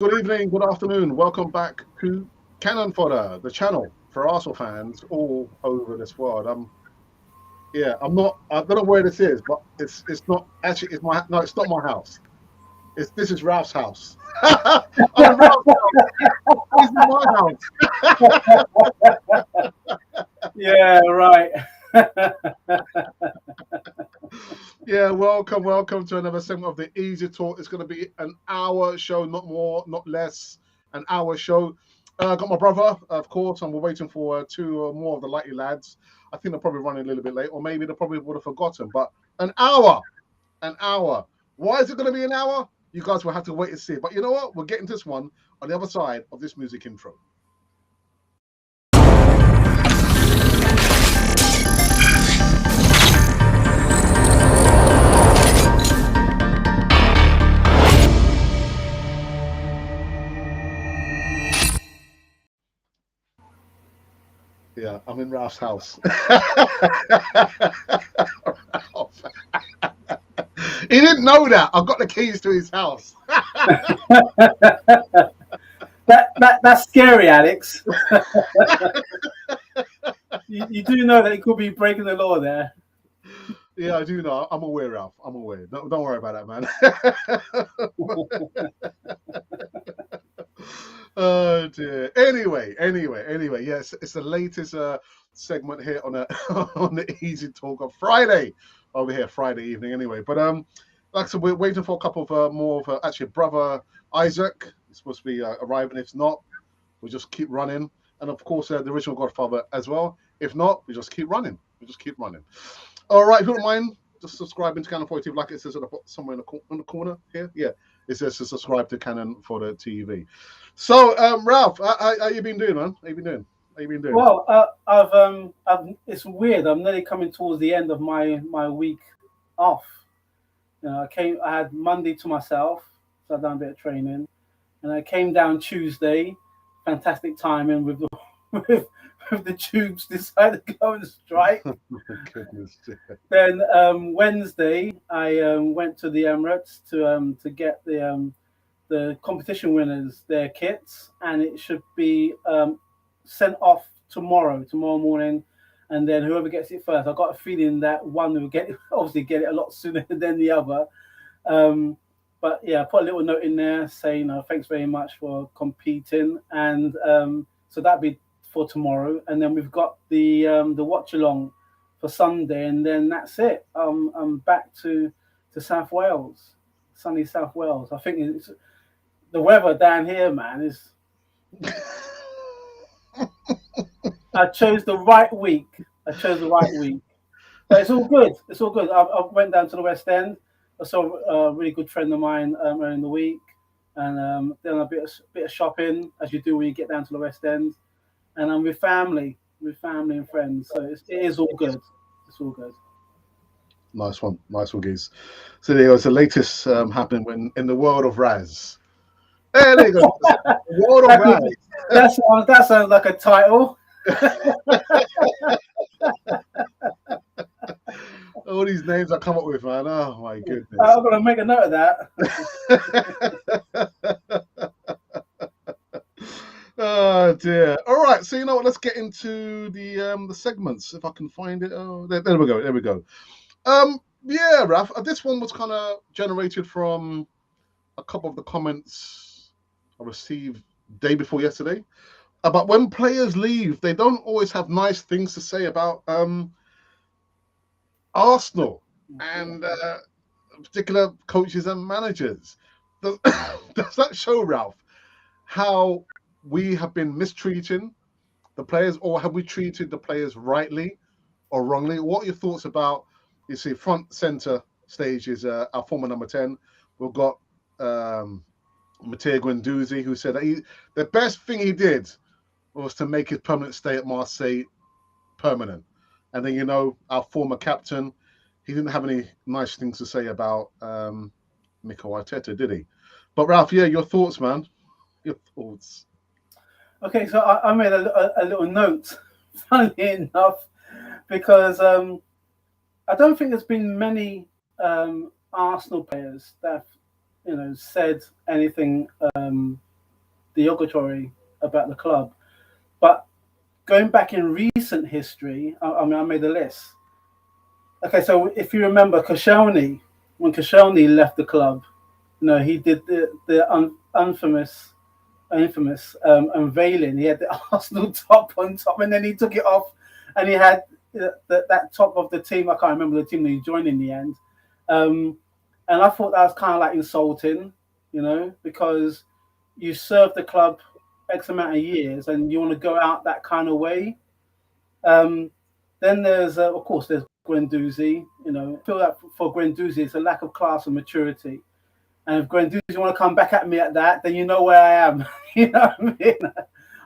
Good evening, good afternoon. Welcome back to Cannon Fodder, the channel for Arsenal fans all over this world. I'm not. I don't know where this is, but it's not actually. It's my no. It's not my house. This is Ralph's house. I'm in Ralph's house. This is my house. Yeah, right. Yeah, welcome to another segment of the Easy Talk. It's going to be an hour show, not more, not less. An hour show. Got my brother, of course, and we're waiting for two or more of the likely lads. I think they're probably running a little bit late, or maybe they probably would have forgotten. But an hour. Why is it going to be an hour? You guys will have to wait and see. But you know what? We're getting this one on the other side of this music intro. Yeah, I'm in Ralph's house. Ralph. He didn't know that. I've got the keys to his house. That's scary, Alex. You do know that it could be breaking the law there. Yeah, I do know. I'm aware, Ralph. I'm aware. Don't worry about that, man. Oh dear. Anyway. Yes, it's the latest segment here on on the Easy Talk of Friday over here, Friday evening. Anyway, but like I said, we're waiting for a couple of more of actually brother Isaac. He's supposed to be arriving. If not, we'll just keep running. And of course, the original Godfather as well. If not, we just keep running. All right, if you don't mind, just subscribing to Canon 40 like it says at the somewhere in the corner here. Yeah, it says to subscribe to Canon for the TV. So, Ralph, how you been doing, man? How you been doing? Well, it's weird. I'm nearly coming towards the end of my week off. I had Monday to myself, so I've done a bit of training, and I came down Tuesday. Fantastic timing with the with the tubes decided to go on strike. Oh, my goodness. Then Wednesday, I went to the Emirates to get the competition winners their kits, and it should be sent off tomorrow morning, and then whoever gets it first. I got a feeling that one will obviously get it a lot sooner than the other. But yeah, I put a little note in there saying thanks very much for competing, and so that'd be for tomorrow, and then we've got the watch along for Sunday, and then that's it. I'm back to South Wales, sunny South Wales. I think it's the weather down here, man. Is I chose the right week. But it's all good. I went down to the West End. I saw a really good friend of mine earlier in the week, and then a bit of shopping as you do when you get down to the West End, and I'm with family and friends. So it is all good. It's all good. Nice one, geez. So there was the latest happening when in the world of Raz. There you go. The world of Raz. That sounds like a title. All these names I come up with, man. Oh my goodness. I'm gonna make a note of that. Oh dear. All right. So you know what? Let's get into the segments if I can find it. Oh, there we go. Yeah, Raf. This one was kind of generated from a couple of the comments I received day before yesterday about when players leave, they don't always have nice things to say about Arsenal and particular coaches and managers. Does that show, Ralph, how we have been mistreating the players, or have we treated the players rightly or wrongly? What are your thoughts about, you see, front centre stage is our former number 10. We've got Matteo Guendouzi, who said that the best thing he did was to make his permanent stay at Marseille permanent. And then, our former captain, he didn't have any nice things to say about Mikel Arteta, did he? But Ralph, yeah, your thoughts, man. Your thoughts. Okay, so I made a little note, funny enough, because I don't think there's been many Arsenal players that have, said anything derogatory about the club. But going back in recent history, I mean, I made a list. Okay, so if you remember Koscielny, when Koscielny left the club, he did the infamous unveiling. He had the Arsenal top on top, and then he took it off, and he had that top of the team. I can't remember the team that he joined in the end. And I thought that was kind of like insulting, because you served the club X amount of years, and you want to go out that kind of way. Then there's, of course, there's Guendouzi. I feel that for Guendouzi, it's a lack of class and maturity. And if Guendouzi want to come back at me at that, then you know where I am. You know what I mean?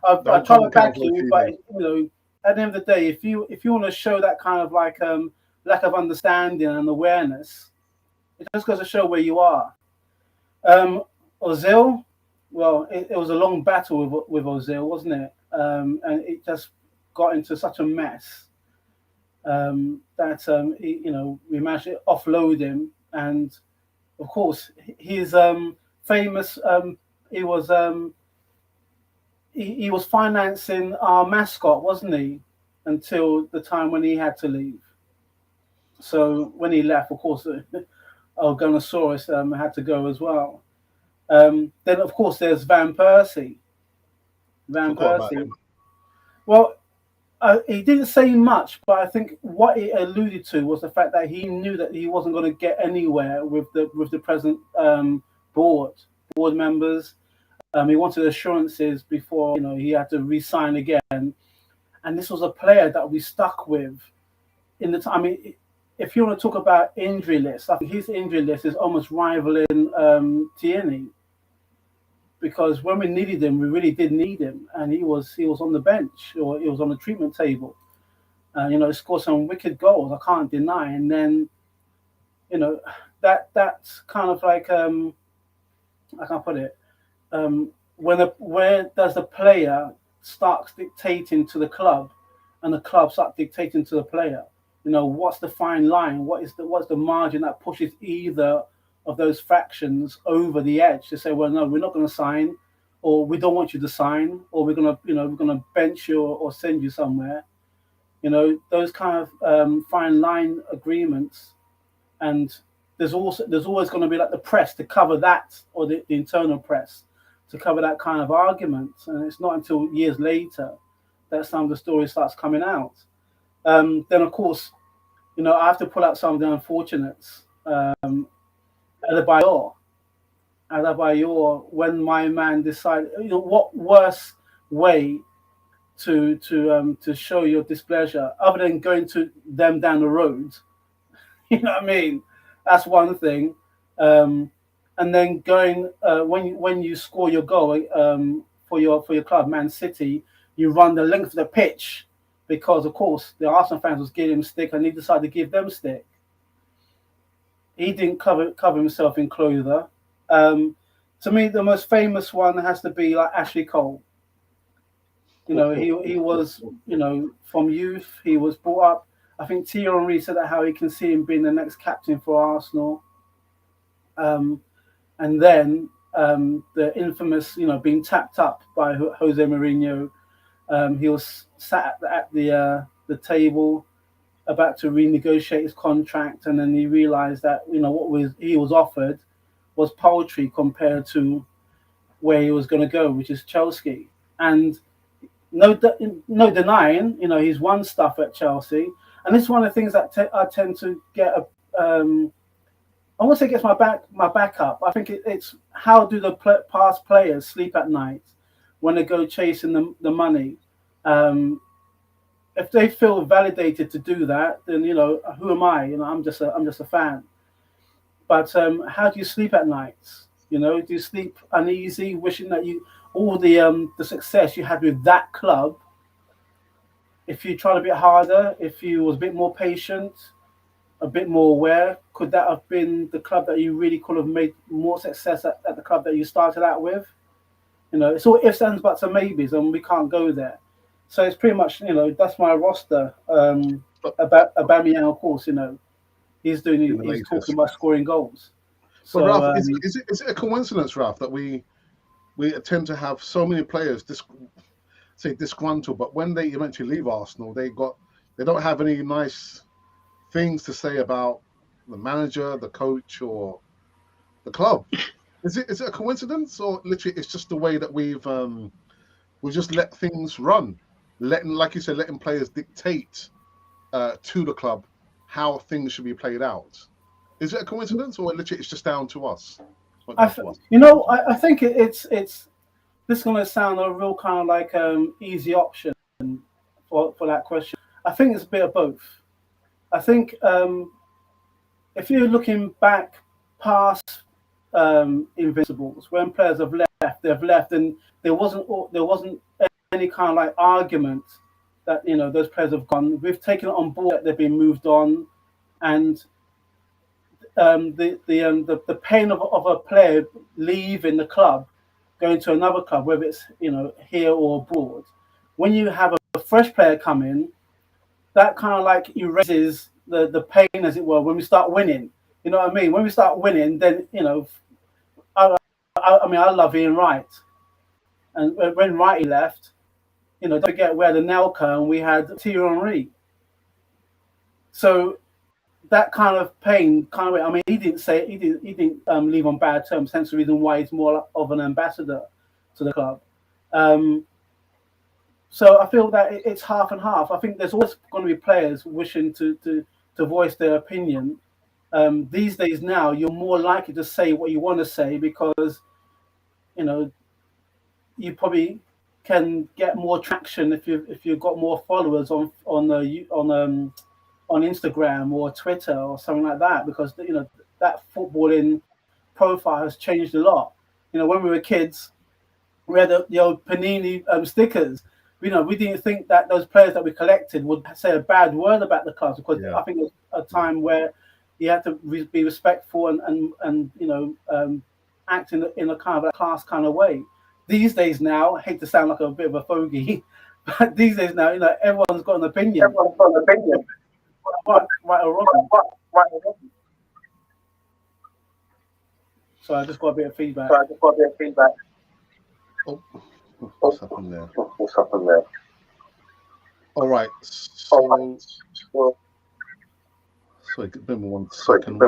I try to back you, but at the end of the day, if you want to show that kind of like lack of understanding and awareness, it just goes to show where you are. Ozil, well, it was a long battle with Ozil, wasn't it? And it just got into such a mess that we managed to offload him. And of course, he's famous. He was financing our mascot, wasn't he? Until the time when he had to leave. So when he left, of course, Gunnosaurus had to go as well. Then, of course, there's Van Persie. Well, he didn't say much, but I think what he alluded to was the fact that he knew that he wasn't going to get anywhere with the present board members. He wanted assurances before he had to re-sign again, and this was a player that we stuck with in the time. I mean, if you want to talk about injury lists, I think his injury list is almost rivaling Tierney, because when we needed him, we really did need him, and he was on the bench, or he was on the treatment table. He scored some wicked goals, I can't deny. And then, that's kind of like I can't put it. Where does the player start dictating to the club, and the club start dictating to the player? What's the fine line? What's the margin that pushes either of those factions over the edge to say, well, no, we're not going to sign, or we don't want you to sign, or we're going to bench you or send you somewhere. Those kind of fine line agreements. And there's always going to be like the press to cover that, or the internal press to cover that kind of argument. And it's not until years later that some of the story starts coming out. Then, of course, I have to pull out some of the unfortunates. Adebayor, when my man decided, what worse way to show your displeasure other than going to them down the road? You know what I mean? That's one thing. And then going when you score your goal for your club, Man City, you run the length of the pitch because, of course, the Arsenal fans was giving him stick, and he decided to give them stick. He didn't cover himself in clother. To me, the most famous one has to be like Ashley Cole. He was, from youth, he was brought up. I think Thierry Henry said that how he can see him being the next captain for Arsenal. And then the infamous, being tapped up by Jose Mourinho. He was sat at the table, about to renegotiate his contract, and then he realized that he was offered was paltry compared to where he was going to go, which is Chelsea. And no denying, he's won stuff at Chelsea, and this is one of the things that I tend to get. I won't say it gets my back up. I think it's how do the past players sleep at night when they go chasing the money. If they feel validated to do that, then who am I? I'm just a fan. But how do you sleep at nights? Do you sleep uneasy, wishing that all the success you had with that club, if you tried a bit harder, if you was a bit more patient, a bit more aware, could that have been the club that you really could have made more success at the club that you started out with? It's all ifs, ands, buts, and maybes, and we can't go there. So it's pretty much, that's my roster. About Aubameyang, of course, he's talking about scoring goals. So, Ralph, is it a coincidence, Ralph, that we we tend to have so many players say disgruntled, but when they eventually leave Arsenal, they don't have any nice things to say about the manager, the coach, or the club. Is it a coincidence, or literally it's just the way that we've just let things run, letting, like you said, letting players dictate to the club how things should be played out? Is it a coincidence, or literally it's just down to us? Not down to us. I think it's this is going to sound a real kind of like easy option for that question. I think it's a bit of both. I think if you're looking back past Invincibles, when players have left, they've left, and there wasn't any kind of like argument that those players have gone. We've taken it on board that they've been moved on, and the pain of a player leaving the club, going to another club, whether it's here or abroad, when you have a fresh player come in, that kind of like erases the pain, as it were, when we start winning. You know what I mean? When we start winning, then I mean, I love Ian Wright, and when Wrighty left, don't forget we had Anelka and we had Thierry Henry. So that kind of pain, kind of, I mean, he didn't leave on bad terms. Hence the reason why he's more of an ambassador to the club. So I feel that it's half and half. I think there's always going to be players wishing to voice their opinion. These days now, you're more likely to say what you want to say because you probably can get more traction if you've got more followers on Instagram or Twitter or something like that, because that footballing profile has changed a lot. When we were kids, we had the old Panini stickers. We didn't think that those players that we collected would say a bad word about the club, because I think it was a time where you had to be respectful and act in a kind of a class kind of way. These days now, I hate to sound like a bit of a fogey, but these days now, everyone's got an opinion. Everyone's got an opinion. Right or wrong. So I just got a bit of feedback. Oh, what's happened there? All right. So, sorry, give me 1 second.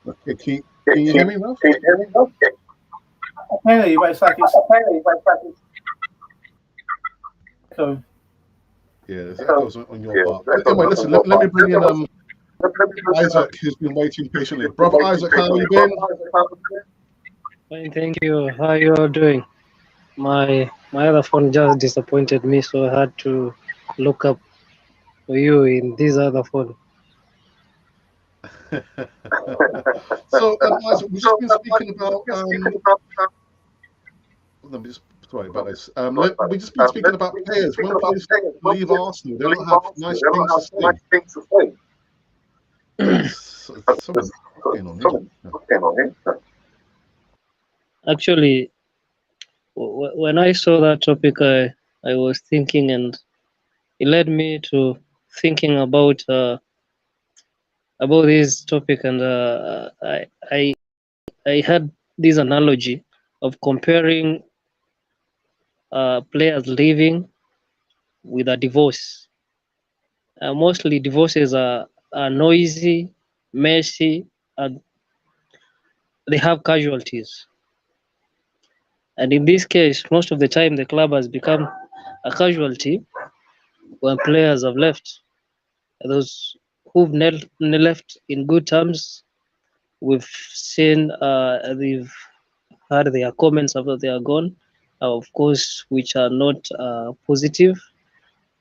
Okay, can you hear me, Ralph? Apparently, but it's like so. Yeah, it goes on your part. Anyway, listen, let me bring in Isaac, who's been waiting patiently. Brother Isaac, how are you been? Fine, thank you. How you all doing? My other phone just disappointed me, so I had to look up for you in this other phone. So, Isaac, we've just been speaking about. Sorry about this. We've just been speaking about players. When players leave Arsenal, they don't have nice things to say. Something's going on here. Actually, when I saw that topic, I was thinking, and it led me to thinking about this topic, and I had this analogy of comparing players leaving with a divorce. Mostly divorces are noisy, messy, and they have casualties. And in this case, most of the time, the club has become a casualty when players have left. Those who've left in good terms, we've seen they've had their comments after they are gone, of course, which are not positive.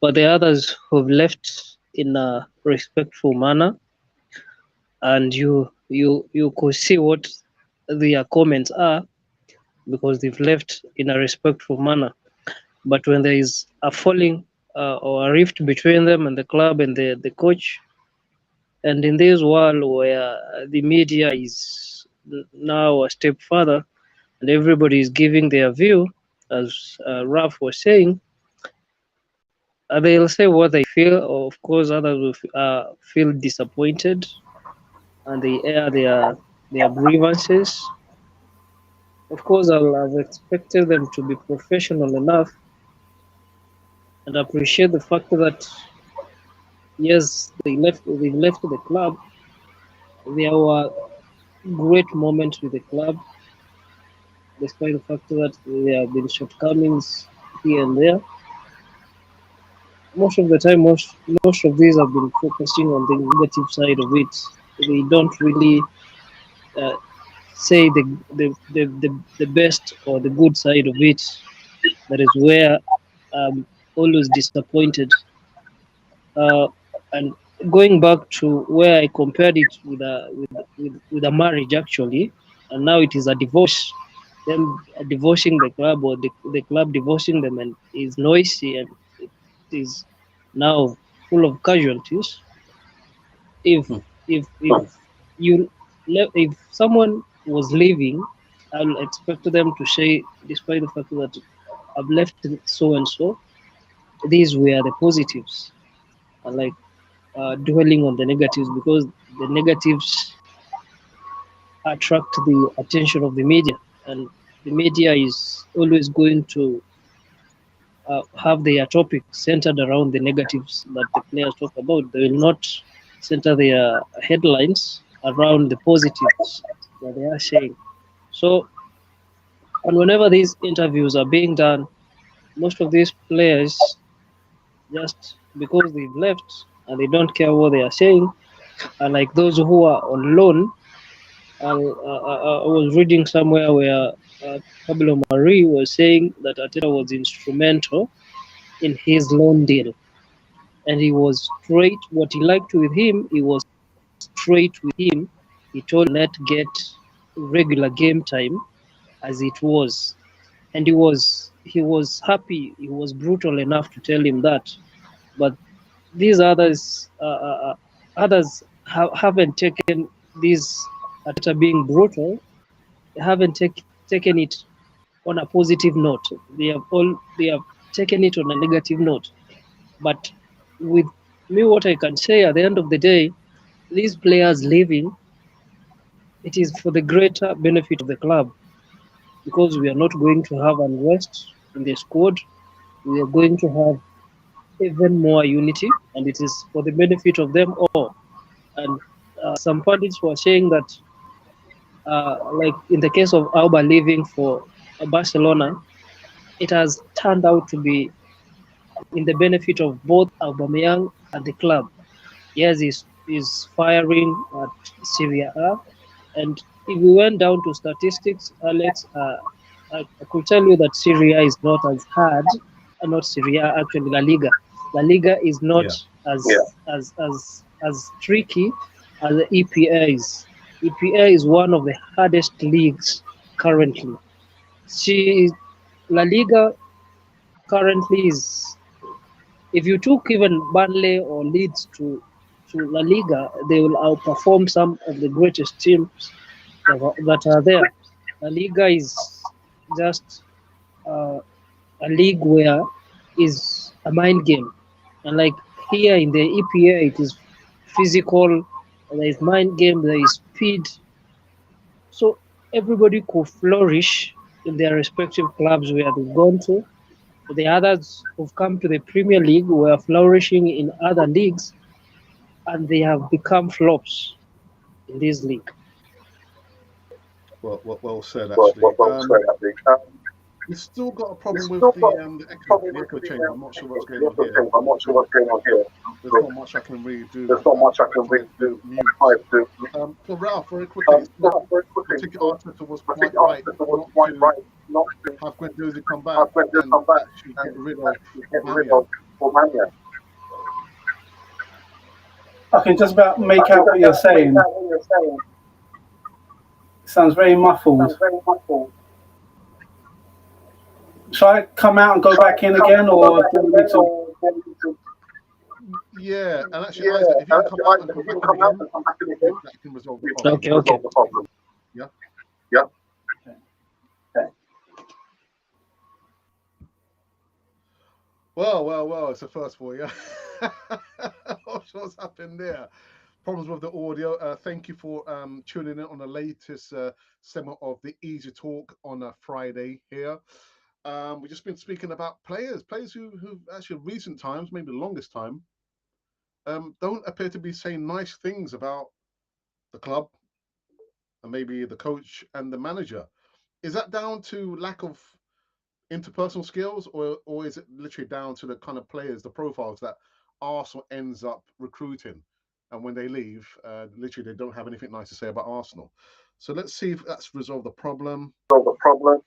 But the others who've left in a respectful manner, and you could see what their comments are, because they've left in a respectful manner. But when there is a falling or a rift between them and the club and the coach, and in this world where the media is now a step further and everybody is giving their view, as Raf was saying, they'll say what they feel. Of course, others will feel disappointed, and they air their grievances. Of course, I've expected them to be professional enough and appreciate the fact that yes, they've left the club. There were great moments with the club, despite the fact that there have been shortcomings here and there. Most of the time, most of these have been focusing on the negative side of it. They don't really uh, say the best or the good side of it. That is where I'm always disappointed. Uh, and going back to where I compared it with a marriage actually, and now it is a divorce. Them divorcing the club or the club divorcing them and is noisy and it is now full of casualties. If Hmm. if someone was leaving, I'll expect them to say, despite the fact that I've left so and so, these were the positives. Like dwelling on the negatives because the negatives attract the attention of the media, and the media is always going to have their topic centered around the negatives that the players talk about. They will not center their headlines around the positives that they are saying. So, and whenever these interviews are being done, most of these players, just because they've left and they don't care what they are saying, and like those who are on loan, I was reading somewhere where Pablo Mari was saying that Ateta was instrumental in his loan deal, and he was straight. What he liked with him, he was straight with him. He told him let get regular game time as it was, and he was happy. He was brutal enough to tell him that, but these others haven't taken this Ateta being brutal. They haven't taken it on a positive note. They have taken it on a negative note. But with me, what I can say at the end of the day, these players leaving, it is for the greater benefit of the club because we are not going to have unrest in the squad. We are going to have even more unity, and it is for the benefit of them all. And some pundits were saying that, like in the case of Alba leaving for Barcelona, it has turned out to be in the benefit of both Aubameyang and the club. Yes, he's firing at Serie A, and if we went down to statistics, Alex, I could tell you that Serie A is not as hard, not Serie A actually, La Liga. La Liga is not Yeah. as tricky as the EPA is. EPA is one of the hardest leagues currently. She La Liga currently is, if you took even Burnley or Leeds to La Liga, they will outperform some of the greatest teams that are there. La Liga is just a league where is a mind game, and like here in the EPA, it is physical. There is mind game. There is speed. So everybody could flourish in their respective clubs where they've gone to. The others who've come to the Premier League were flourishing in other leagues, and they have become flops in this league. Well said, actually. We've still got a problem with the echo chamber. I'm not sure what's going on here. There's not much I can really do. I'm trying to mute. For Ralph, very quickly, I think Arteta was quite right not to have Guendouzi come back and actually get rid of Aubameyang. I can just about make out what you're saying. It sounds very muffled. Shall I come out and go back in again, or do you need to? Yeah, and actually, Isaac, if you can come out and come back in again, that can resolve the problem. Okay. Yeah. Well, it's a first for you. I'm not sure what's happened there. problems with the audio. Thank you for tuning in on the latest segment of the Easy Talk on a Friday here. We've just been speaking about players who actually recent times, maybe the longest time, don't appear to be saying nice things about the club and maybe the coach and the manager. Is that down to lack of interpersonal skills, or is it literally down to the kind of players, the profiles that Arsenal ends up recruiting, and when they leave, literally they don't have anything nice to say about Arsenal? So let's see if that's resolved the problem. So the problem,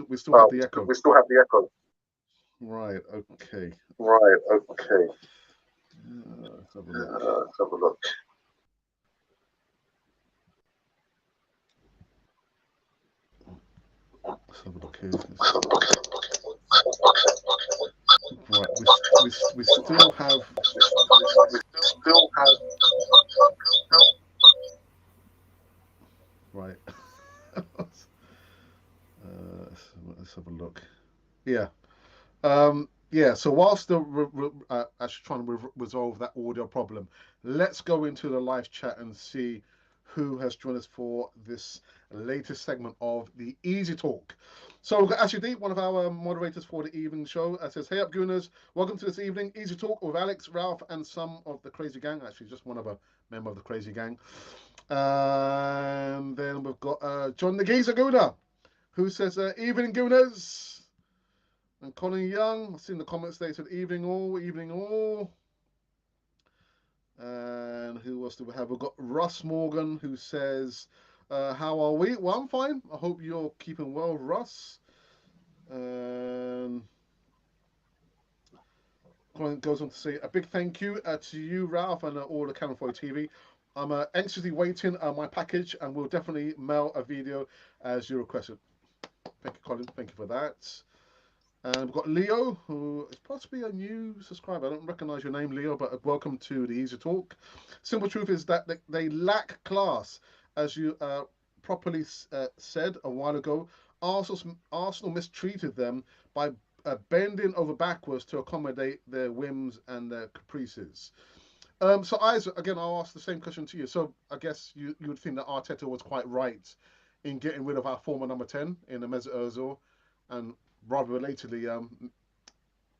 We still have the echo. we still have the echo. Right. Okay. Right. Okay. Let's have a look. Let's have a look. Let's have a look here. Right. We still have. Right. Let's have a look. Yeah. Yeah. So whilst the actually trying to resolve that audio problem, let's go into the live chat and see who has joined us for this latest segment of the Easy Talk. So we've got Ashley D, one of our moderators for the evening show. Says, "Hey up, Gooners! Welcome to this evening Easy Talk with Alex, Ralph, and some of the Crazy Gang." Actually, just one other member of the Crazy Gang. And then we've got John the Geezer Gooner, who says, "Evening, Gooners." And Colin Young, I've seen the comments, they said, "Evening all, evening all." And who else do we have? We've got Russ Morgan, who says, "How are we?" Well, I'm fine. I hope you're keeping well, Russ. And Colin goes on to say, "A big thank you to you, Ralph, and all the Cannon TV. I'm anxiously waiting my package, and we'll definitely mail a video as you requested." Thank you, Colin. Thank you for that. And we've got Leo, who is possibly a new subscriber. I don't recognize your name, Leo, but welcome to the Easy Talk. Simple truth is that they lack class, as you properly said a while ago. Arsenal mistreated them by bending over backwards to accommodate their whims and their caprices. So, Isaac, again, I'll ask the same question to you. So, I guess you would think that Arteta was quite right in getting rid of our former number 10 in the Mesut Ozil, and rather relatedly,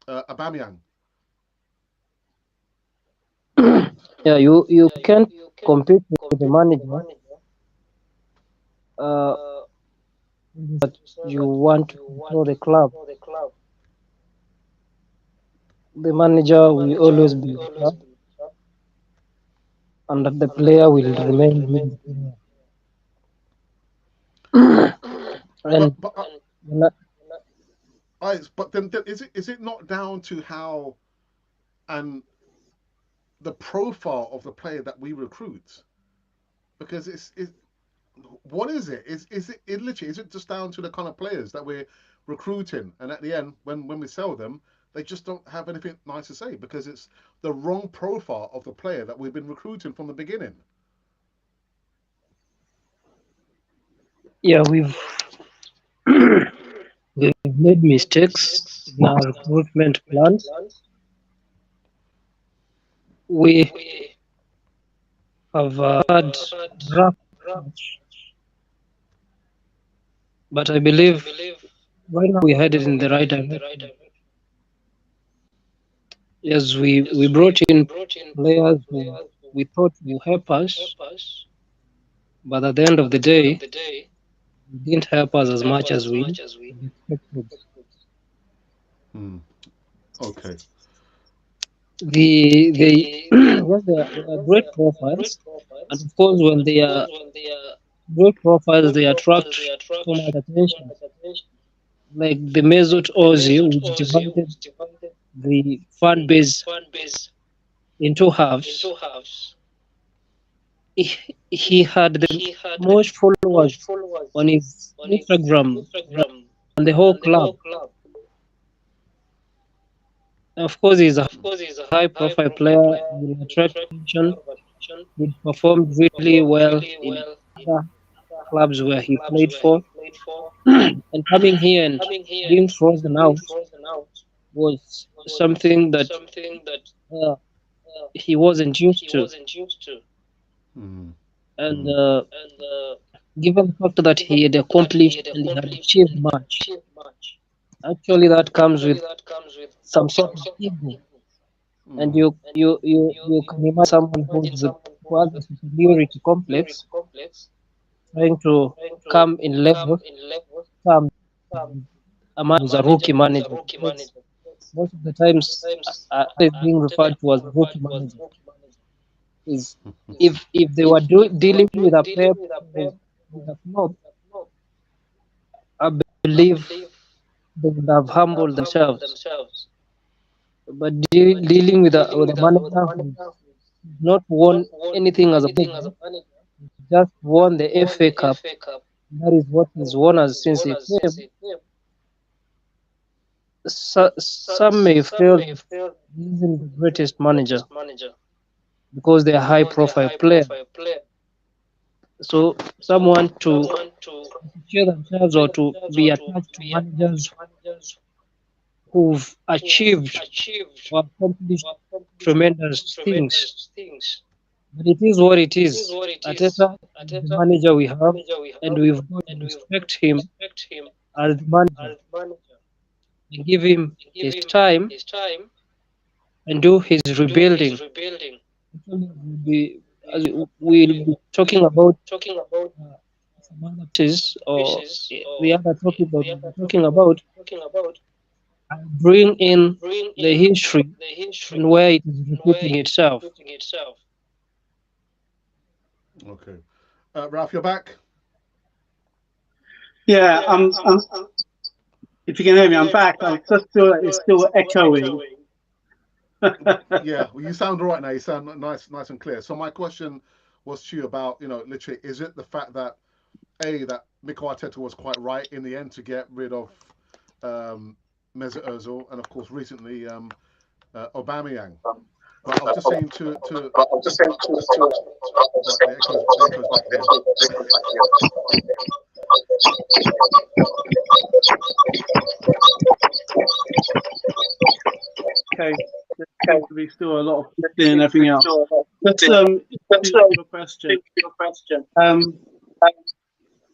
Aubameyang. Yeah, you can't compete with the manager that you want to control the club. The manager will always be the club, and that the player will remain with the player. And But then is it not down to how and the profile of the player that we recruit? Because it's what is it? Is it literally, is it just down to the kind of players that we're recruiting, and at the end when we sell them, they just don't have anything nice to say because it's the wrong profile of the player that we've been recruiting from the beginning? yeah, we've made mistakes in our recruitment plans. We have had rough patch, but I believe right now we're headed in the right direction. Yes, we brought in players who we thought will help us, but at the end of the day, they didn't help us as much as we expected. Okay. They yes, they are great profiles, and of course, when they are great profiles, they attract so much attention. Like the Mesut Ozil, which divided the fan base into halves. He had the most followers on his Instagram and the whole club. Of course, he's a high-profile player. He will attract attention. He performed really well in other clubs where he played for, and coming here and being frozen out was something that he wasn't used to. Mm. And given the fact that he had accomplished and he had achieved much, actually that comes with some sort of ego. And Mm. you can imagine someone who has a superiority complex trying to come in level terms with a man who's a rookie manager. Because most of the times, is being referred to as a rookie manager. Is if they were dealing with a Pep or with a Klopp, I believe they would have humbled themselves. But dealing with a manager who's not won anything as a manager, just won the FA Cup. That is what he's won as since he came. Some may feel he isn't the greatest manager because they're high profile players. So someone to secure themselves or to be attached to managers who've achieved or accomplished tremendous things. But it is what it is. Ateta is the manager we have, and we've got to respect him as the manager and give him his time and do his rebuilding. Actually, we'll be talking about some other pieces or the other topic that we'll be talking about. Bring in the history and where it is repeating itself. Okay. Ralph, you're back. Yeah, if you can hear me, I'm back. I just feel like it's still echoing. Yeah, well, you sound all right now. You sound nice and clear. So my question was to you about, literally, is it the fact that that Mikel Arteta was quite right in the end to get rid of Mesut Ozil and of course recently Aubameyang. But I was just saying to right, the echo's back again. Okay, there seems to be still a lot of and everything else. Let's your question.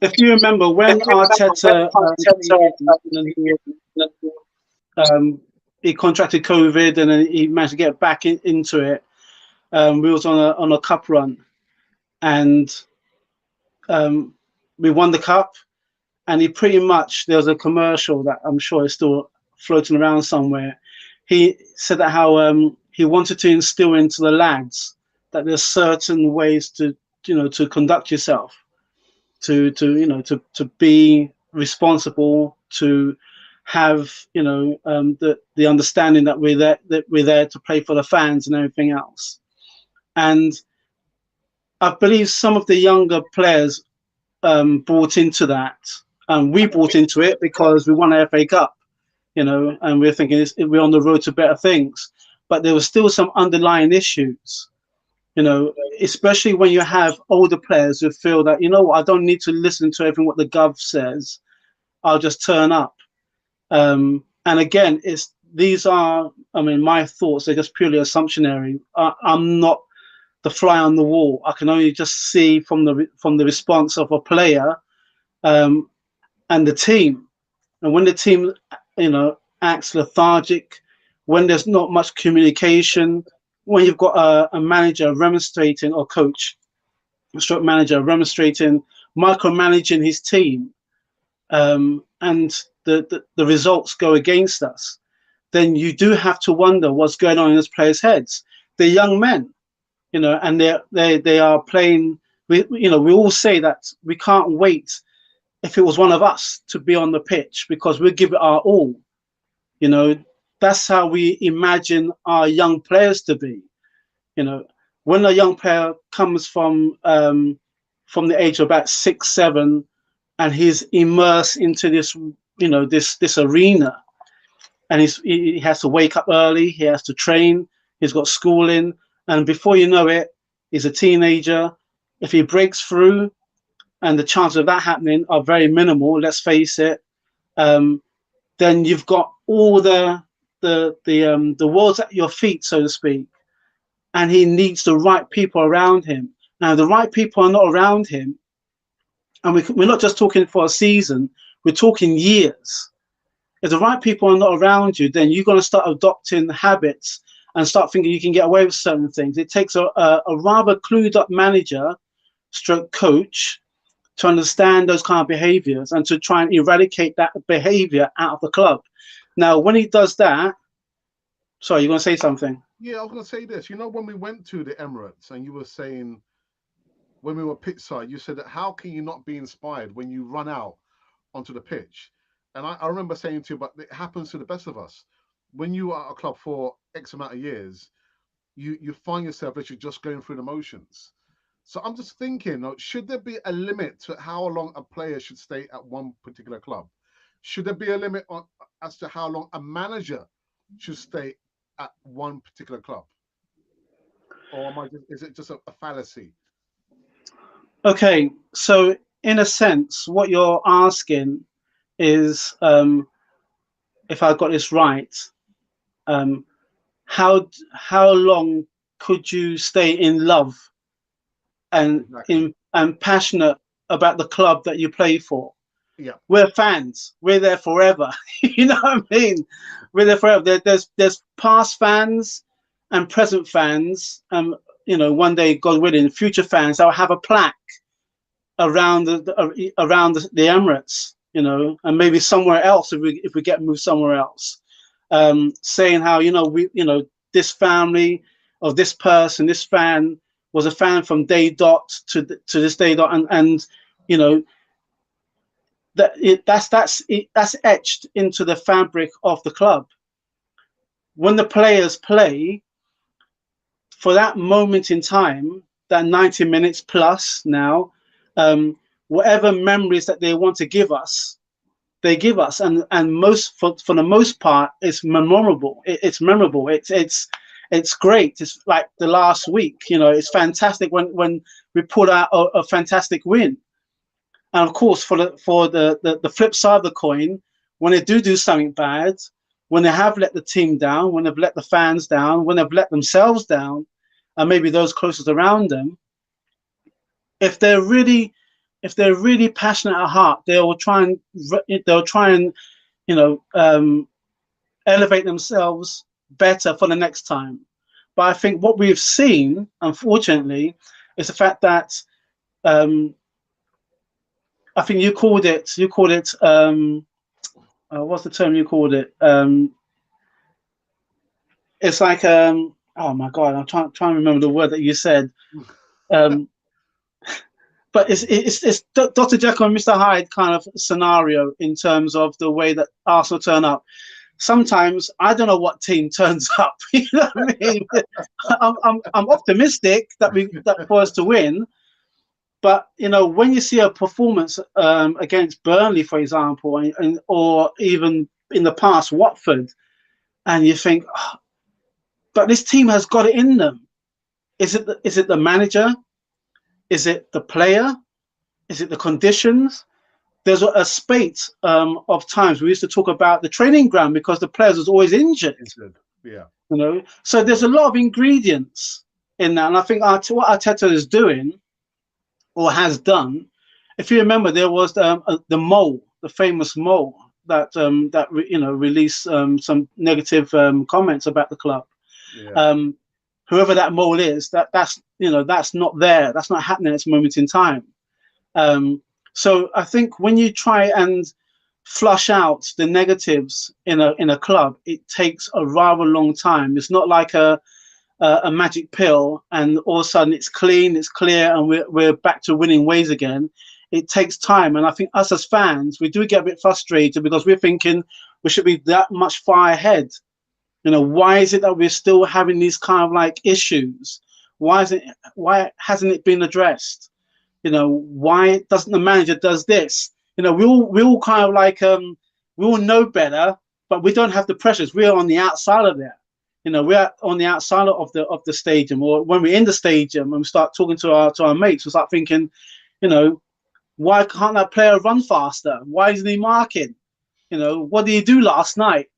If you remember when Arteta he contracted COVID and then he managed to get back into it, we was on a cup run, and we won the cup. And he pretty much, there was a commercial that I'm sure is still floating around somewhere. He said that how he wanted to instill into the lads that there's certain ways to conduct yourself, to be responsible, to have the understanding that we're there to play for the fans and everything else. And I believe some of the younger players brought into that. We bought into it because we won the FA Cup, and we're thinking we're on the road to better things. But there were still some underlying issues, especially when you have older players who feel that, I don't need to listen to everything what the Gov says. I'll just turn up. And again, these are, my thoughts, they're just purely assumptionary. I'm not the fly on the wall. I can only just see from the response of a player and the team. And when the team, acts lethargic, when there's not much communication, when you've got a manager remonstrating, or coach, stroke manager remonstrating, micromanaging his team, and the results go against us, then you do have to wonder what's going on in those players' heads. They're young men, and they are playing. We all say that we can't wait if it was one of us to be on the pitch because we give it our all. That's how we imagine our young players to be. When a young player comes from the age of about 6, 7, and he's immersed into this, this arena, and he has to wake up early, he has to train, he's got schooling, and before you know it, he's a teenager. If he breaks through, and the chances of that happening are very minimal, let's face it, then you've got all the world's at your feet, so to speak. and he needs the right people around him. Now, the right people are not around him, and we're not just talking for a season, we're talking years. If the right people are not around you, then you're going to start adopting habits and start thinking you can get away with certain things. It takes a rather clued up manager, stroke coach, to understand those kind of behaviors and to try and eradicate that behavior out of the club. Now, when he does that, sorry, you're going to say something? Yeah, I was going to say this. You know, when we went to the Emirates and you were saying, when we were pitch side, you said that how can you not be inspired when you run out onto the pitch? And I remember saying to you, but it happens to the best of us. When you are at a club for X amount of years, you find yourself literally just going through the motions. So I'm just thinking, should there be a limit to how long a player should stay at one particular club? Should there be a limit as to how long a manager should stay at one particular club? Or is it just a fallacy? Okay, so in a sense, what you're asking is, if I got this right, how long could you stay in love and passionate about the club that you play for? Yeah, we're fans. We're there forever. You know what I mean? We're there forever. There's past fans and present fans. You know, one day, God willing, future fans. I'll have a plaque around the Emirates. You know, and maybe somewhere else if we get moved somewhere else, saying how this family of this person, this fan was a fan from day dot to this day dot, and you know. That's etched into the fabric of the club. When the players play, for that moment in time, that 90 minutes plus now, whatever memories that they want to give us, they give us, and for the most part, it's memorable. It's memorable. It's great. It's like the last week. You know, it's fantastic when we pull out a fantastic win. And of course, for the flip side of the coin, when they do something bad, when they have let the team down, when they've let the fans down, when they've let themselves down, and maybe those closest around them, if they're really passionate at heart, they'll try and elevate themselves better for the next time. But I think what we've seen, unfortunately, is the fact that I think you called it what's the term you called it? It's like oh my God, I'm trying to remember the word that you said. But it's Dr. Jekyll and Mr. Hyde kind of scenario in terms of the way that Arsenal turn up. Sometimes I don't know what team turns up. You know what I mean? I'm optimistic that for us to win. But you know, when you see a performance against Burnley, for example, or even in the past Watford, and you think, oh, but this team has got it in them. Is it the manager? Is it the player? Is it the conditions? There's a spate of times we used to talk about the training ground because the players was always injured. Yeah. You know, so there's a lot of ingredients in that, and I think what Arteta is doing, or has done. If you remember, there was the mole, the famous mole that released some negative comments about the club. Yeah. Whoever that mole is, that's not there. That's not happening at this moment in time. So I think when you try and flush out the negatives in a club, it takes a rather long time. It's not like a magic pill and all of a sudden it's clean, it's clear, and we're back to winning ways again. It takes time, and I think us as fans, we do get a bit frustrated because we're thinking we should be that much far ahead. You know, why is it that we're still having these kind of like issues? Why hasn't it been addressed? You know, why doesn't the manager does this? You know, we all kind of like we all know better, but we don't have the pressures. We're on the outside of it. You know, we're on the outside of the stadium, or when we're in the stadium and we start talking to our mates, we start thinking, you know, why can't that player run faster? Why isn't he marking? You know, what did he do last night?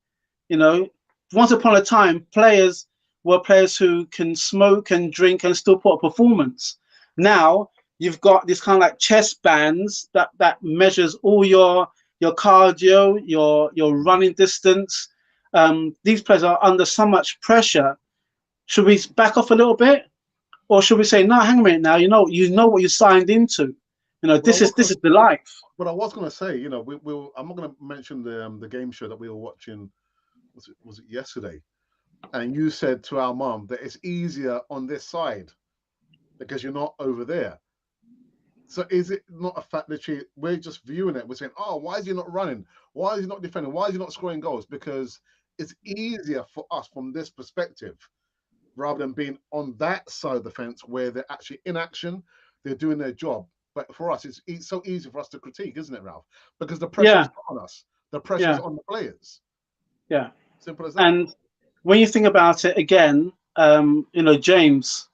You know, once upon a time, players were players who can smoke and drink and still put a performance. Now you've got this kind of like chest bands that measures all your cardio, your running distance. These players are under so much pressure. Should we back off a little bit, or should we say, no, hang a minute now? You know what you signed into. This is the life. But I was going to say, I'm not going to mention the game show that we were watching. Was it yesterday? And you said to our mum that it's easier on this side because you're not over there. So is it not a fact that we're just viewing it? We're saying, oh, why is he not running? Why is he not defending? Why is he not scoring goals? Because it's easier for us from this perspective rather than being on that side of the fence where they're actually in action, they're doing their job. But for us, it's so easy for us to critique, isn't it, Ralph? Because the pressure is on us. The pressure is on the players. Yeah. Simple as that. And when you think about it again, James,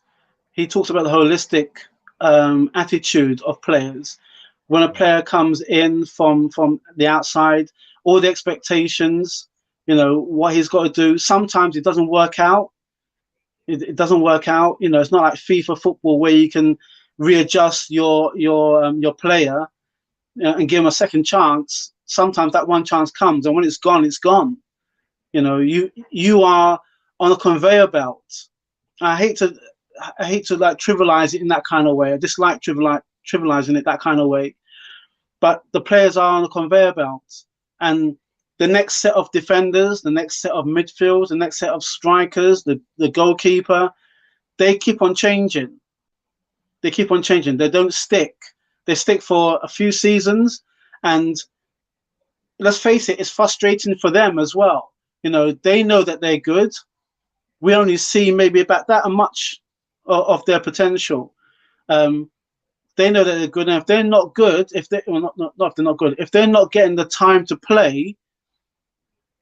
he talks about the holistic attitude of players. When a player comes in from the outside, all the expectations, what he's got to do. Sometimes it doesn't work out. It doesn't work out. It's not like FIFA football where you can readjust your player and give him a second chance. Sometimes that one chance comes, and when it's gone, it's gone. You are on a conveyor belt. I hate to like trivialize it in that kind of way. I dislike trivializing it that kind of way. But the players are on a conveyor belt, and the next set of defenders, the next set of midfields, the next set of strikers, the goalkeeper, they keep on changing. They keep on changing. They don't stick. They stick for a few seasons, and let's face it, it's frustrating for them as well. They know that they're good. We only see maybe about that much of their potential. They know that they're good, and if they're not good, if they're not good, if they're not getting the time to play,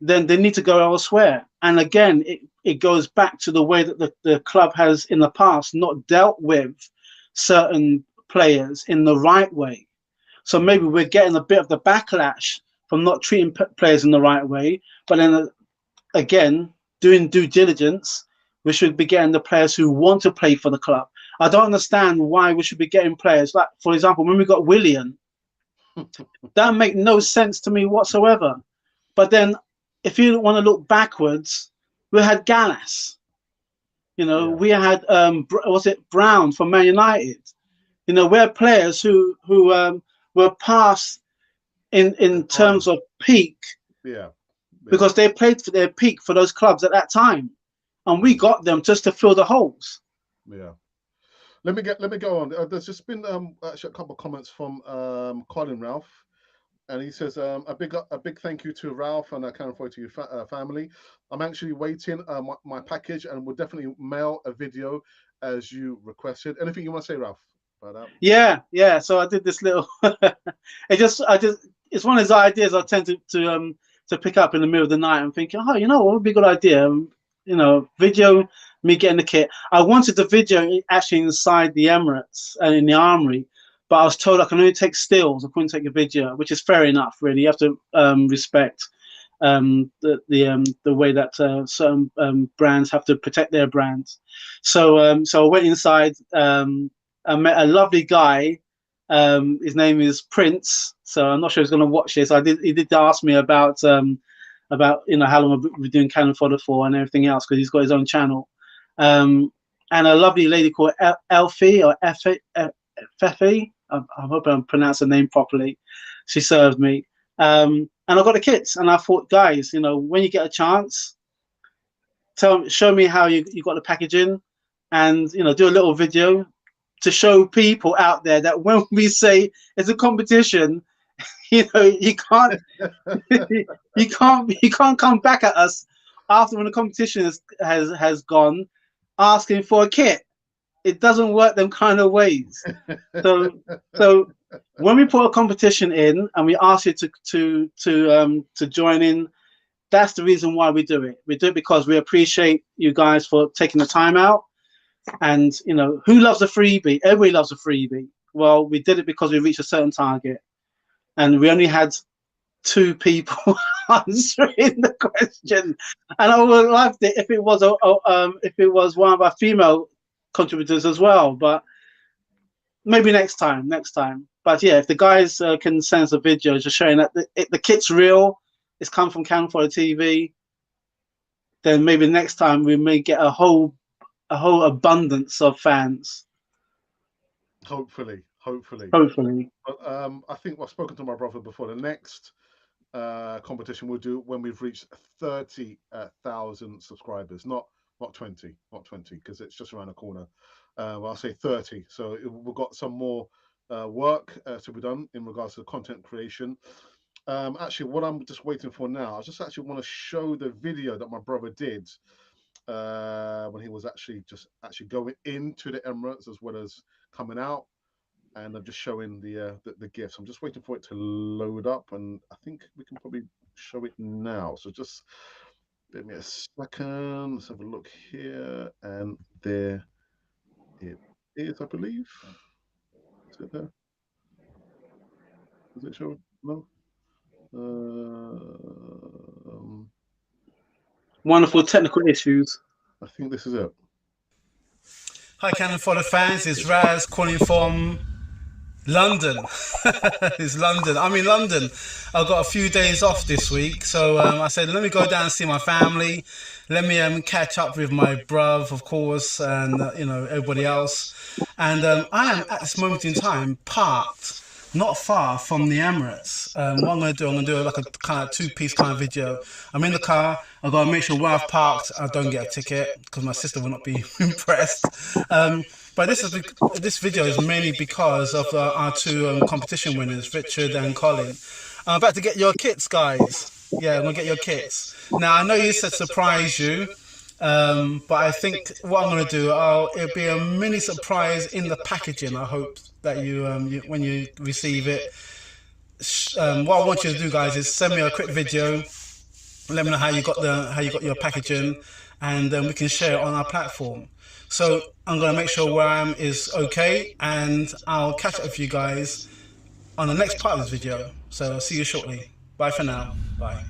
then they need to go elsewhere. And again, it goes back to the way that the club has in the past not dealt with certain players in the right way. So maybe we're getting a bit of the backlash from not treating players in the right way, but then again, doing due diligence, we should be getting the players who want to play for the club. I don't understand why we should be getting players like, for example, when we got Willian, that make no sense to me whatsoever. But then, if you want to look backwards, we had Gallas. We had was it Brown from Man United? We're players who were past in terms of peak. Yeah. Because they played for their peak for those clubs at that time, and we got them just to fill the holes. Yeah. Let me go on. There's just been actually a couple of comments from Colin Ralph, and he says a big thank you to Ralph and I can't forward to your family. I'm actually waiting my package, and we'll definitely mail a video as you requested. Anything you want to say, Ralph, about that? Yeah. So I did this little. It's one of those ideas I tend to pick up in the middle of the night. I'm thinking, what would be a good idea? Video me getting the kit. I wanted the video actually inside the Emirates and in the Armory, but I was told I can only take stills. I couldn't take a video, which is fair enough. Really, you have to respect the way that certain brands have to protect their brands. So I went inside. I met a lovely guy. His name is Prince. So I'm not sure he's going to watch this. He did ask me about how long I've been doing Cannon Fodder for and everything else, because he's got his own channel. And a lovely lady called Elfie or Effie. I hope I pronounced her name properly. She served me. And I got the kits, and I thought, guys, when you get a chance, show me how you got the packaging, and do a little video to show people out there that when we say it's a competition, you can't you can't come back at us after when the competition has gone asking for a kit. It doesn't work them kind of ways. So when we put a competition in and we ask you to join in, that's the reason why we do it. We do it because we appreciate you guys for taking the time out. And who loves a freebie? Everybody loves a freebie. Well, we did it because we reached a certain target, and we only had 2 people answering the question, and I would have liked it if it was one of our female contributors as well. But maybe next time. But yeah, if the guys can send us a video just showing that the kit's real, it's come from Cam for the TV, then maybe next time we may get a whole abundance of fans. Hopefully. But I think I've spoken to my brother before. The next competition we'll do when we've reached 30,000 subscribers, not 20, because it's just around the corner. I'll say 30. So we've got some more work to be done in regards to content creation. Actually, what I'm just waiting for now, I just actually want to show the video that my brother did when he was actually going into the Emirates as well as coming out. And I'm just showing the gifts. I'm just waiting for it to load up, and I think we can probably show it now. So just give me a second. Let's have a look here, and there it is, I believe. Is it there? Does it show? No. Wonderful technical issues. I think this is it. Hi, Cannon Fodder fans. It's Raz calling from London. It's London. I'm in London. I've got a few days off this week, so I said let me go down and see my family. Let me catch up with my bruv, of course, and everybody else. And I am at this moment in time parked not far from the Emirates. What I'm going to do like a kind of two-piece kind of video. I'm in the car. I've got to make sure where I've parked I don't get a ticket because my sister will not be impressed. But this video is mainly because of our two competition winners, Richard and Colin. I'm about to get your kits, guys. Yeah, I'm going to get your kits. Now, I know you said surprise you, but I think what I'm going to do, it'll be a mini surprise in the packaging. I hope that you when you receive it. What I want you to do, guys, is send me a quick video. Let me know how you got your packaging, and we can share it on our platform. So I'm going to make sure where I am is okay, and I'll catch up with you guys on the next part of this video. So I'll see you shortly. Bye for now. Bye.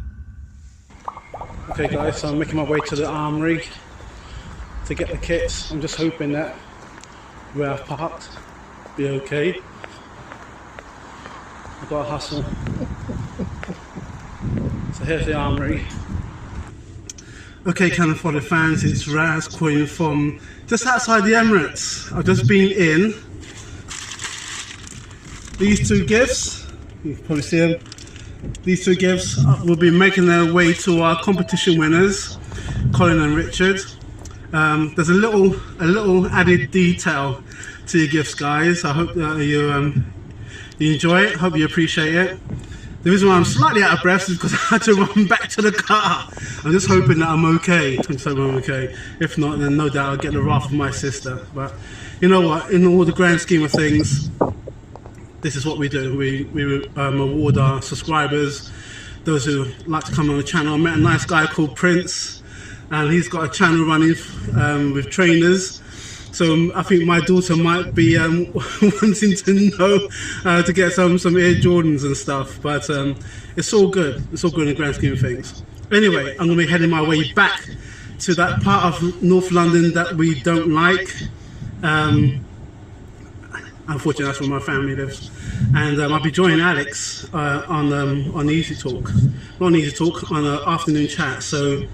Okay guys, so I'm making my way to the armory to get the kits. I'm just hoping that where I've parked be okay. I've got to hustle. So here's the armory. Okay, Cannon Fodder fans, it's Raz calling from just outside the Emirates. I've just been in. These two gifts, you can probably see them. These two gifts will be making their way to our competition winners, Colin and Richard. There's a little added detail to your gifts, guys. I hope that you enjoy it. Hope you appreciate it. The reason why I'm slightly out of breath is because I had to run back to the car. I'm just hoping that I'm okay. If not, then no doubt I'll get the wrath of my sister. But you know what? In all the grand scheme of things, this is what we do. We award our subscribers, those who like to come on the channel. I met a nice guy called Prince, and he's got a channel running with trainers. So I think my daughter might be wanting to know to get some Air Jordans and stuff. But it's all good. It's all good in the grand scheme of things. Anyway, I'm going to be heading my way back to that part of North London that we don't like. Unfortunately, that's where my family lives. And I'll be joining Alex on Easy Talk. Not on Easy Talk, on an afternoon chat. So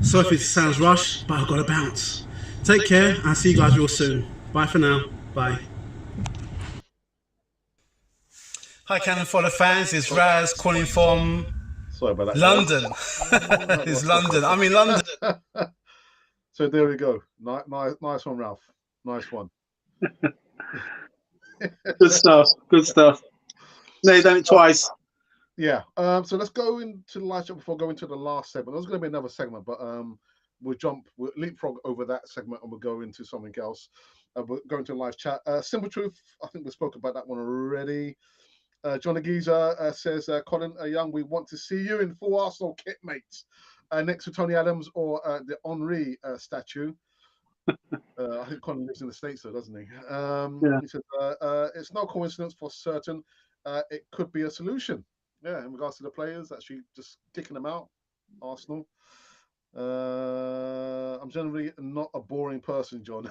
sorry if it sounds rushed, but I've got to bounce. Take care, I'll see you guys real soon. Bye for now. Bye. Hi, Cannon Fodder fans. It's Raz calling from London. It's London. I'm in London. So there we go. Nice one, Ralph. Nice one. Good stuff. Good stuff. No, you've done it twice. Yeah. So let's go into the last before going to the last segment. There's going to be another segment, but we'll leapfrog over that segment and we'll go into something else. We'll go into live chat. Simple Truth, I think we spoke about that one already. John Aguiza says, Colin Young, we want to see you in full Arsenal kit, mates, next to Tony Adams or the Henri statue. I think Colin lives in the States, though, doesn't he? Yeah. He said, it's no coincidence for certain. It could be a solution. in regards to the players, actually just kicking them out. Arsenal. I'm generally not a boring person, John.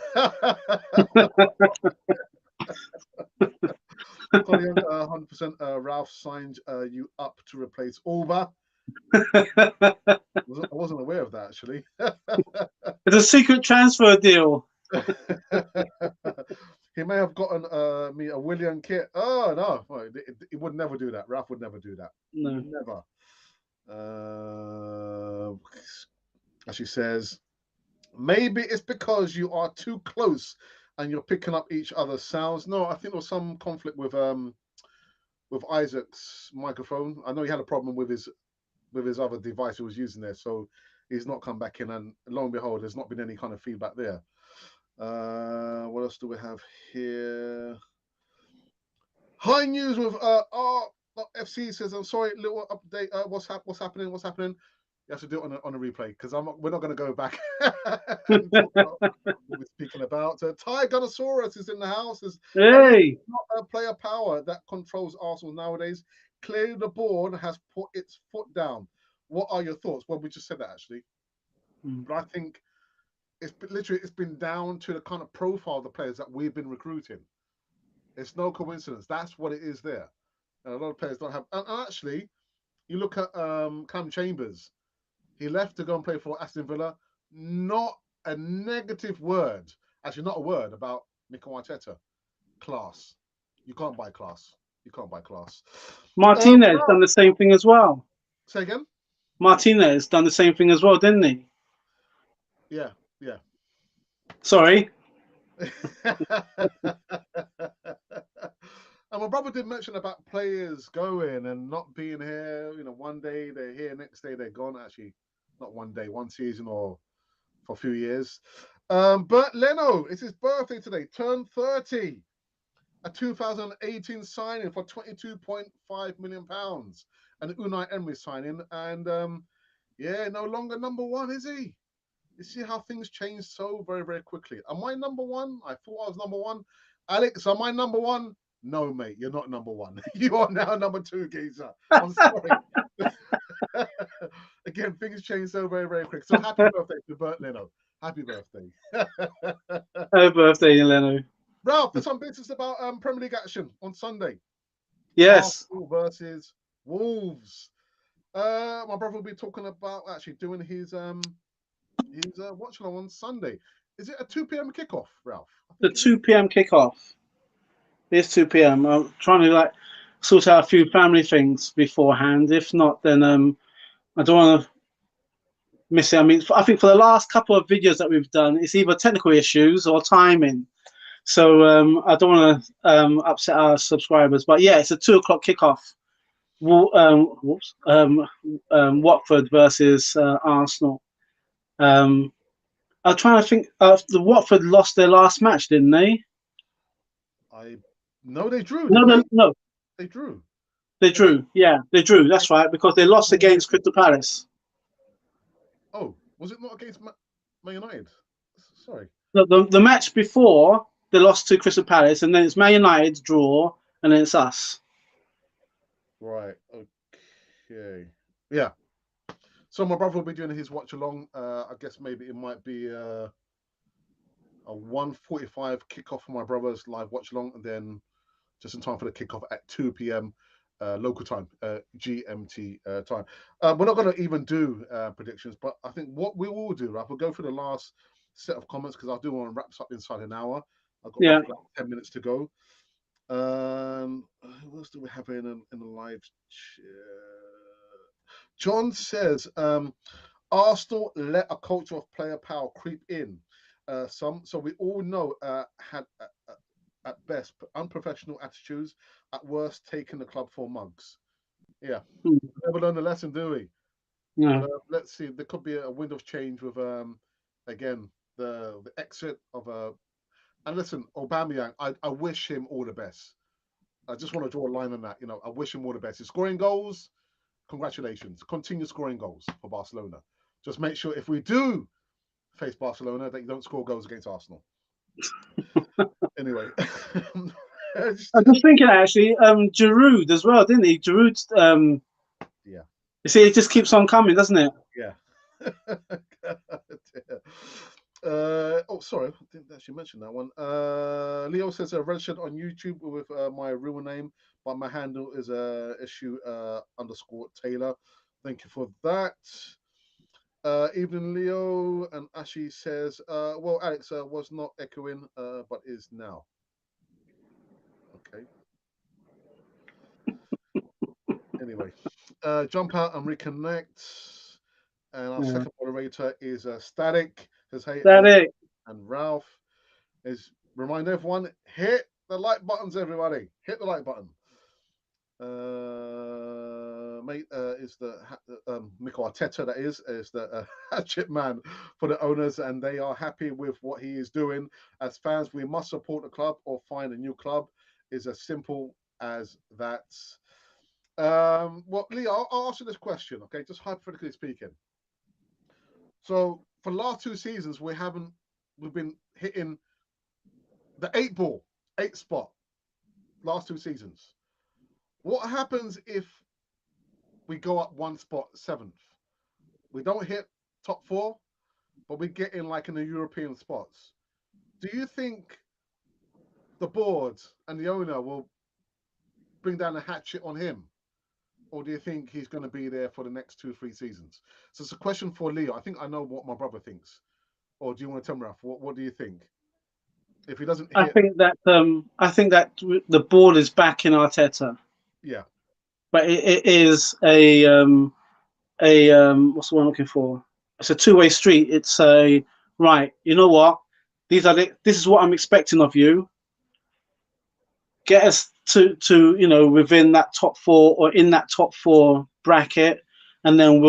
Colin, 100%. Ralph signed you up to replace Alba. I wasn't aware of that actually. It's a secret transfer deal. He may have gotten me a William kit. Oh no, he would never do that. Ralph would never do that. No. Never. As she says, maybe it's because you are too close and you're picking up each other's sounds. No, I think there was some conflict with Isaac's microphone. I know he had a problem with his other device he was using there, so he's not come back in. And lo and behold, there's not been any kind of feedback there. What else do we have here? High news with FC says, I'm sorry, little update. What's happening? What's happening? You have to do it on a replay because we're not going to go back and talk about what we're speaking about. Ty Gunnosaurus is in the house. Hey, not a player power that controls Arsenal nowadays. Clearly, the board has put its foot down. What are your thoughts? Well, we just said that actually, but I think it's been down to the kind of profile of the players that we've been recruiting. It's no coincidence. That's what it is there. And a lot of players don't have. And actually, you look at Cam Chambers. He left to go and play for Aston Villa. Not a negative word. Actually, not a word about Mikel Arteta. Class. You can't buy class. You can't buy class. Martinez done the same thing as well. Say again? Martinez done the same thing as well, didn't he? Yeah. Sorry. And my brother did mention about players going and not being here. You know, one day they're here, next day they're gone. Actually, not one day, one season or for a few years. Bert Leno, it's his birthday today, turned 30. A 2018 signing for £22.5 million. An Unai Emery signing. And no longer number one, is he? You see how things change so very, very quickly. Am I number one? I thought I was number one. Alex, am I number one? No, mate, you're not number one. You are now number two, geezer. I'm sorry. Again, things change so very, very quick. So happy birthday to Bert Leno. Happy birthday. Happy birthday, Leno. Ralph, there's some business about Premier League action on Sunday. Yes. Arsenal versus Wolves. My brother will be talking about actually doing his watch along on Sunday. Is it a 2 p.m. kickoff, Ralph? The 2 p.m. kickoff. It's 2 p.m. I'm trying to sort out a few family things beforehand. If not, then I don't want to miss it. I mean, I think for the last couple of videos that we've done, it's either technical issues or timing. So I don't want to upset our subscribers. But yeah, it's a 2 o'clock kickoff. Watford versus Arsenal. I'm trying to think. The Watford lost their last match, didn't they? No, they drew. No. They drew. They drew. Yeah, they drew. That's right, because they lost against Crystal Palace. Oh, was it not against Man United? Sorry. The match before they lost to Crystal Palace, and then it's Man United's draw, and then it's us. Right. Okay. Yeah. So my brother will be doing his watch along. I guess maybe it might be a 1:45 kickoff for my brother's live watch along, and then just in time for the kickoff at 2 p.m. Local time, GMT time. We're not going to even do predictions, but I think what we will do, right, we'll go through the last set of comments because I do want to wrap up inside an hour. I've got roughly about 10 minutes to go. What else do we have in the live chat? John says, Arsenal let a culture of player power creep in. So we all know had at best unprofessional attitudes, at worst taking the club for mugs. Yeah, never learned a lesson, do we? Yeah. But, let's see. There could be a wind of change with again the exit of and listen, Aubameyang. I wish him all the best. I just want to draw a line on that. You know, I wish him all the best. He's scoring goals. Congratulations. Continue scoring goals for Barcelona. Just make sure if we do face Barcelona that you don't score goals against Arsenal. Anyway, I was thinking actually, Giroud as well, didn't he? Giroud, Yeah. you see, it just keeps on coming, doesn't it? Yeah. Oh, sorry, I didn't actually mention that one. Leo says registered on YouTube with my real name, but my handle is issue underscore Taylor. Thank you for that. Evening, Leo, and Ashi says, well, Alex was not echoing, but is now. Okay. Anyway, jump out and reconnect. And our second moderator is Static. Says, hey, Alex Static. and Ralph. Is remind everyone, hit the like buttons, everybody. Hit the like button. Mate is the Mikel Arteta, that is the hatchet man for the owners, and they are happy with what he is doing. As fans, we must support the club or find a new club. Is as simple as that. Well, Leo, I'll ask you this question, okay? Just hypothetically speaking. So for the last 2 seasons, we've been hitting the 8 spot. Last 2 seasons. What happens if we go up 1 spot, 7th? We don't hit top 4, but we get in like in the European spots. Do you think the board and the owner will bring down a hatchet on him? Or do you think he's going to be there for the next 2-3 seasons? So it's a question for Leo. I think I know what my brother thinks. Or do you want to tell me, Ralph? What do you think? If he doesn't hit... I think that the board is backing Arteta. Yeah. But it is a what's the one I'm looking for? It's a two-way street. It's a right. You know what? This is what I'm expecting of you. Get us to within that top 4 or in that top 4 bracket, and then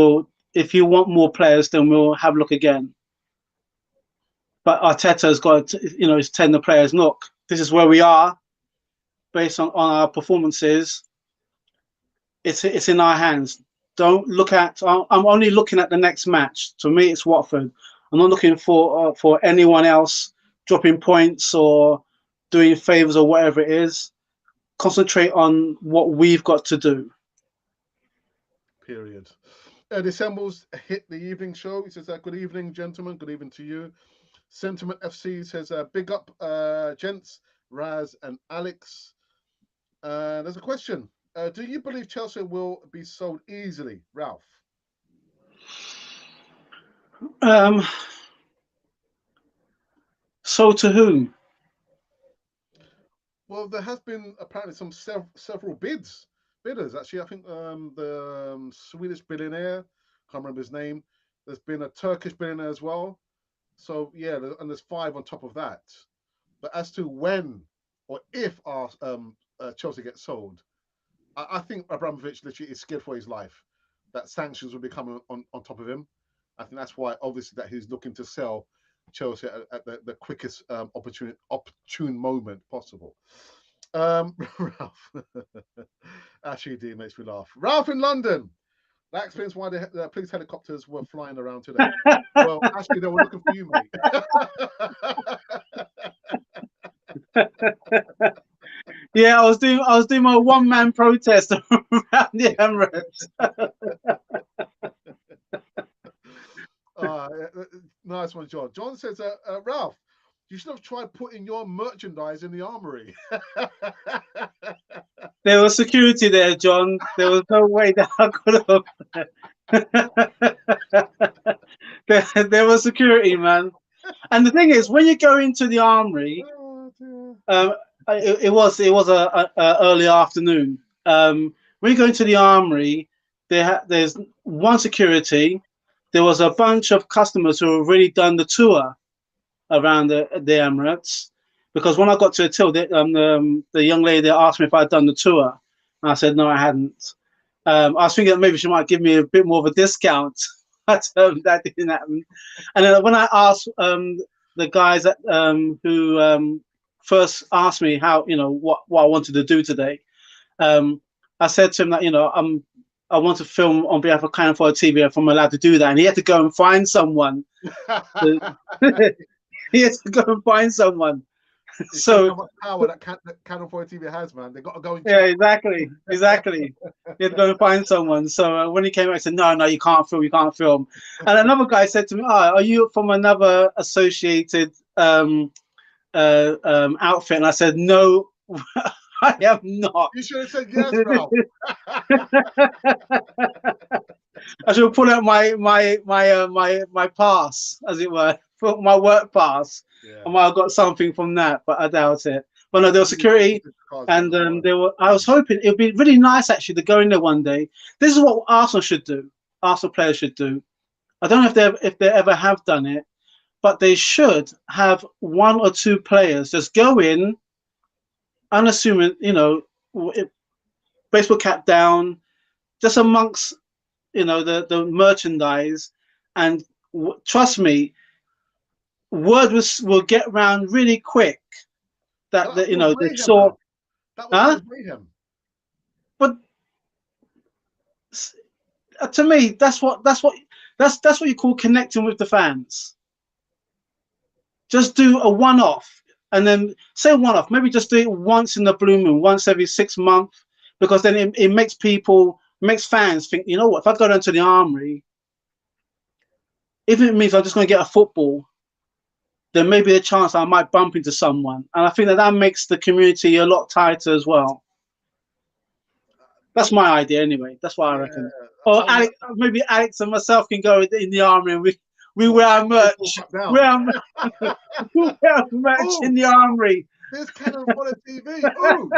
if you want more players, then we'll have a look again. But Arteta's got he's telling the players, look, this is where we are based on our performances. It's in our hands. Don't look at. I'm only looking at the next match. To me, it's Watford. I'm not looking for anyone else dropping points or doing favors or whatever it is. Concentrate on what we've got to do. Period. Dissembles hit the evening show. He says, good evening, gentlemen. Good evening to you. Sentiment FC says, big up, gents, Raz and Alex. There's a question. Do you believe Chelsea will be sold easily, Ralph? Sold to whom? Well, there has been apparently several bidders. Actually, I think the Swedish billionaire, can't remember his name. There's been a Turkish billionaire as well. So yeah, and there's 5 on top of that. But as to when or if our Chelsea gets sold, I think Abramovich literally is scared for his life that sanctions will be coming on top of him. I think that's why, obviously, that he's looking to sell Chelsea at the quickest opportune moment possible. Ralph, actually, D makes me laugh. Ralph in London. That explains why the police helicopters were flying around today. Well, actually, they were looking for you, mate. Yeah, I was doing my one-man protest around the Emirates. Nice one, John. John says, Ralph, you should have tried putting your merchandise in the armory. There was security there, John. There was no way that I could have. There was security, man. And the thing is, when you go into the armory, it was a early afternoon. When you go into the armory, there's one security. There was a bunch of customers who had already done the tour around the Emirates. Because when I got to the till, the young lady asked me if I'd done the tour. And I said, no, I hadn't. I was thinking that maybe she might give me a bit more of a discount. But that didn't happen. And then when I asked the guys that, who first asked me what I wanted to do today, I said to him that, I want to film on behalf of Cannon Fodder TV if I'm allowed to do that. And he had to go and find someone. He had to go and find someone. It shows So how much power that Canal 4 TV has, man. They got to go and yeah, check. exactly. He had to go and find someone. So when he came out, he said, "No, you can't film. You can't film." And another guy said to me, "Oh, are you from another associated outfit?" And I said, "No, I am not." You should have said yes, Ralph. I should pull out my pass, as it were, my work pass. Yeah. I might have got something from that, but I doubt it. But no, there was security, and there were. I was hoping it would be really nice actually to go in there one day. This is what Arsenal should do. Arsenal players should do. I don't know if they ever have done it, but they should have one or two players just go in, unassuming, baseball cap down, just amongst the merchandise, and trust me, word will get round really quick that they saw. That was mayhem. But to me, that's what you call connecting with the fans. Just do a one-off, and then say one-off. Maybe just do it once in the blue moon, once every 6 months, because then it makes fans think, you know what? If I go down to the Armory, even if it means I'm just going to get a football, there may be a chance I might bump into someone, and I think that makes the community a lot tighter as well. That's my idea, anyway. That's what I reckon. Or maybe Alex and myself can go in the Army, and we wear our merch. We wear our merch in the Armory. There's Cannon on the TV. Ooh.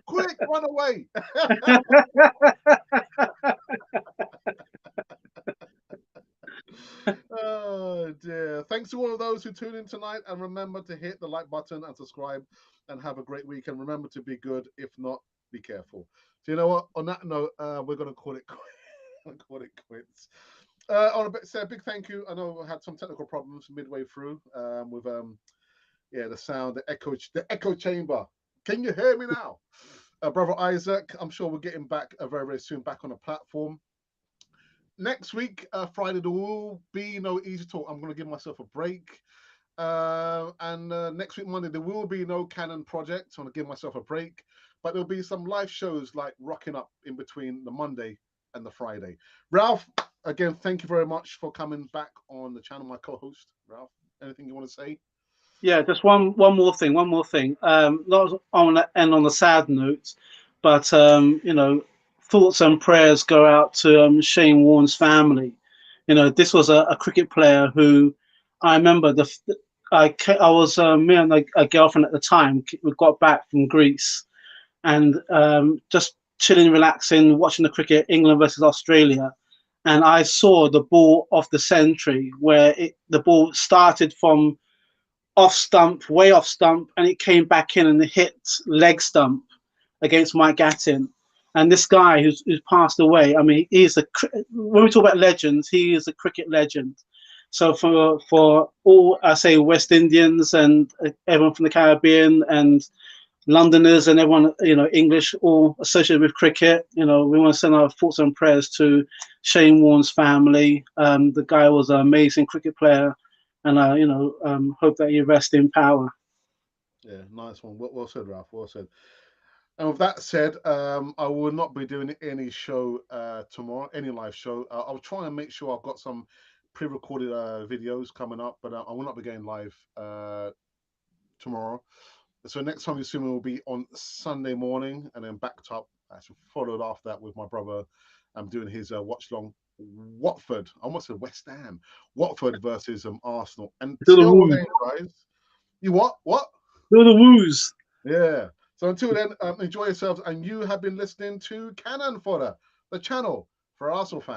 Quick, run away. Oh dear. Thanks to all of those who tuned in tonight, and remember to hit the like button and subscribe, and have a great week. And remember to be good. If not, be careful. So you know what? On that note, we're gonna call it quits. I want to say a big thank you. I know I had some technical problems midway through with the sound, the echo chamber. Can you hear me now? Brother Isaac, I'm sure we'll get him back very, very soon back on the platform. Next week, Friday, there will be no Easy Talk. I'm going to give myself a break. And next week, Monday, there will be no Canon project. So I'm going to give myself a break. But there'll be some live shows like Rocking Up in between the Monday and the Friday. Ralph, again, thank you very much for coming back on the channel, my co-host. Ralph, anything you want to say? Yeah, just one more thing. Not on the end on a sad note, but thoughts and prayers go out to Shane Warne's family. This was a cricket player who I remember. I was me and a girlfriend at the time. We got back from Greece, and just chilling, relaxing, watching the cricket, England versus Australia, and I saw the ball off the century where the ball started from way off stump, and it came back in and it hit leg stump against Mike Gattin. And this guy who's passed away, I mean, when we talk about legends, he is a cricket legend. So for all, I say, West Indians and everyone from the Caribbean and Londoners and everyone, English, all associated with cricket, we want to send our thoughts and prayers to Shane Warne's family. The guy was an amazing cricket player, and hope that you rest in power. Yeah, nice one. Well said, Ralph. Well said. And with that said, I will not be doing any show tomorrow, any live show. I'll try and make sure I've got some pre-recorded videos coming up, but I will not be going live tomorrow. So next time you see me will be on Sunday morning, and then backed up, actually followed after that with my brother. I'm doing his watch long. Watford, I almost said West Ham. Watford versus Arsenal. Until then, guys, you what? Do the woos. Yeah. So until then, enjoy yourselves. And you have been listening to Cannon Fodder, the channel for Arsenal fans.